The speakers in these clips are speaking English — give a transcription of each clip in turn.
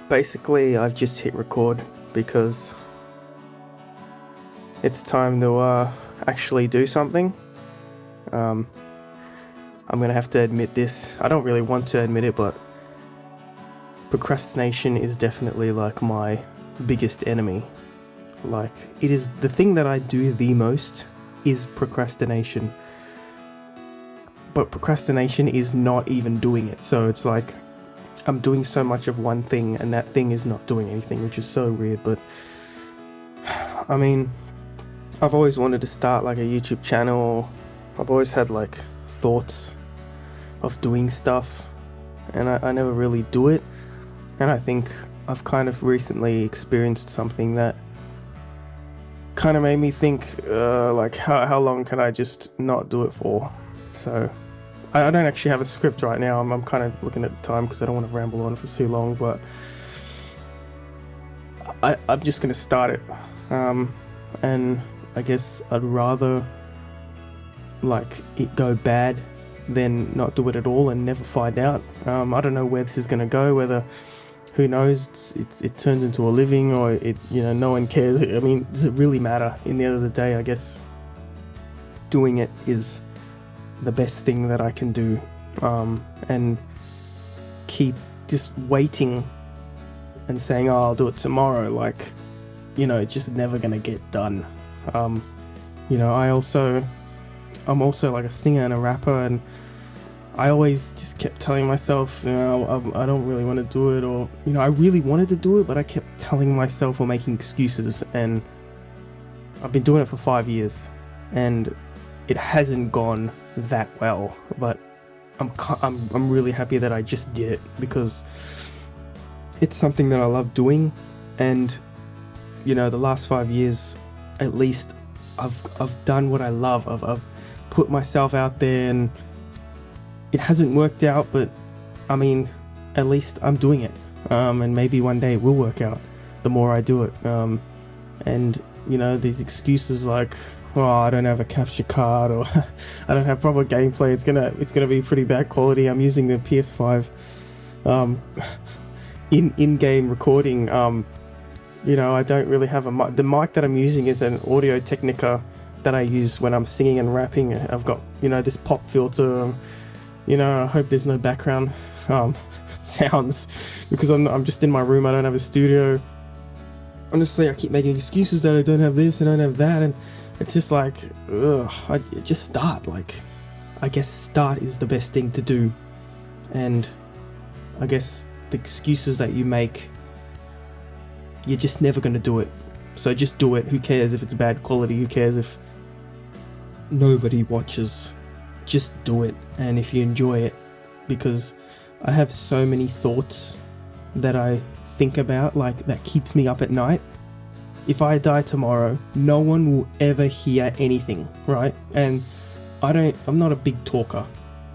Basically, I've just hit record because it's time to actually do something. Um, I'm gonna have to admit this. I don't really want to admit it, but procrastination is definitely like my biggest enemy. Like, it is the thing that I do the most is procrastination. But procrastination is not even doing it. So it's like I'm doing so much of one thing and that thing is not doing anything, which is so weird. But I mean, I've always wanted to start like a YouTube channel. I've always had like thoughts of doing stuff, and I never really do it. And I think I've kind of recently experienced something that kind of made me think, like, how long can I just not do it for? So I don't actually have a script right now. I'm kind of looking at the time because I don't want to ramble on for too long, but I'm just going to start it. And I guess I'd rather like it go bad than not do it at all and never find out. I don't know where this is going to go, whether, who knows, it turns into a living or no one cares. I mean, does it really matter? In the end of the day, I guess doing it is the best thing that I can do, and keep just waiting and saying, oh, I'll do it tomorrow, like, it's just never gonna get done. I'm also like a singer and a rapper, and I always just kept telling myself, I don't really want to do it, or I really wanted to do it, but I kept telling myself or making excuses. And I've been doing it for 5 years and it hasn't gone that well, but I'm really happy that I just did it, because it's something that I love doing. And the last 5 years at least, I've done what I love. I've put myself out there, and it hasn't worked out, but I mean, at least I'm doing it, and maybe one day it will work out the more I do it. And these excuses like, oh, I don't have a capture card, or I don't have proper gameplay, it's gonna be pretty bad quality. I'm using the PS5 in-game recording. I don't really have a mic. The mic that I'm using is an Audio Technica that I use when I'm singing and rapping. I've got this pop filter. I hope there's no background sounds, because I'm just in my room. I don't have a studio. Honestly, I keep making excuses that I don't have this, I don't have that, and it's just like, I just start. Like, I guess start is the best thing to do. And I guess the excuses that you make, you're just never going to do it. So just do it. Who cares if it's bad quality? Who cares if nobody watches? Just do it. And if you enjoy it, because I have so many thoughts that I think about, like, that keeps me up at night. If I die tomorrow, no one will ever hear anything, right? And I'm not a big talker,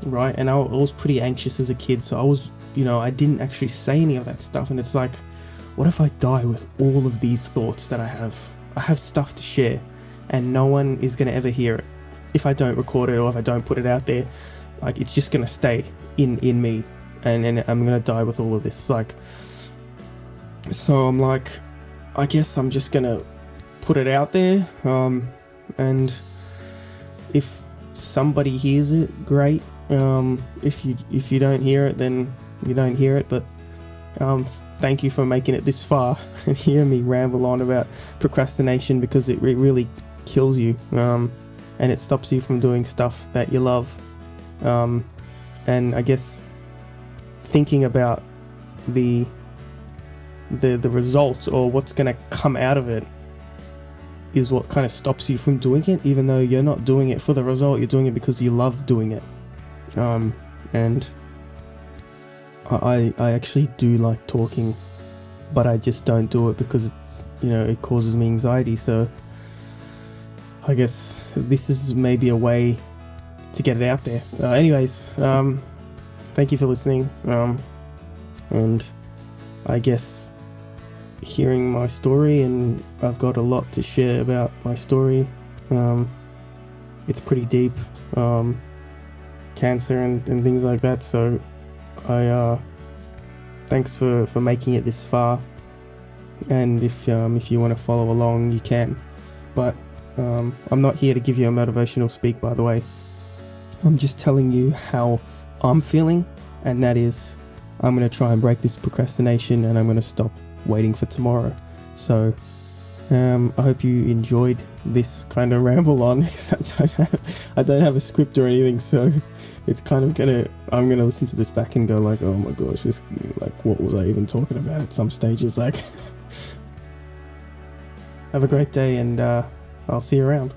right? And I was pretty anxious as a kid, so I was, I didn't actually say any of that stuff. And it's like, what if I die with all of these thoughts that I have? I have stuff to share, and no one is going to ever hear it. If I don't record it, or if I don't put it out there, like, it's just going to stay in me, and I'm going to die with all of this. Like, so I'm like, I guess I'm just gonna put it out there, and if somebody hears it, great. If you don't hear it, then you don't hear it. But thank you for making it this far and hearing me ramble on about procrastination, because it really kills you, and it stops you from doing stuff that you love. And I guess thinking about the results, or what's going to come out of it, is what kind of stops you from doing it, even though you're not doing it for the result. You're doing it because you love doing it. And I actually do like talking, but I just don't do it because it's, it causes me anxiety. So I guess this is maybe a way to get it out there. Anyways, thank you for listening. And I guess hearing my story, and I've got a lot to share about my story. It's pretty deep, cancer and things like that. So I thanks for making it this far. And if you want to follow along, you can. But I'm not here to give you a motivational speak, by the way. I'm just telling you how I'm feeling, and that is, I'm going to try and break this procrastination, and I'm going to stop waiting for tomorrow. So I hope you enjoyed this kind of ramble on. I don't have a script or anything, so it's kind of I'm gonna listen to this back and go like, oh my gosh, this, like, what was I even talking about at some stages? Like, have a great day, and I'll see you around.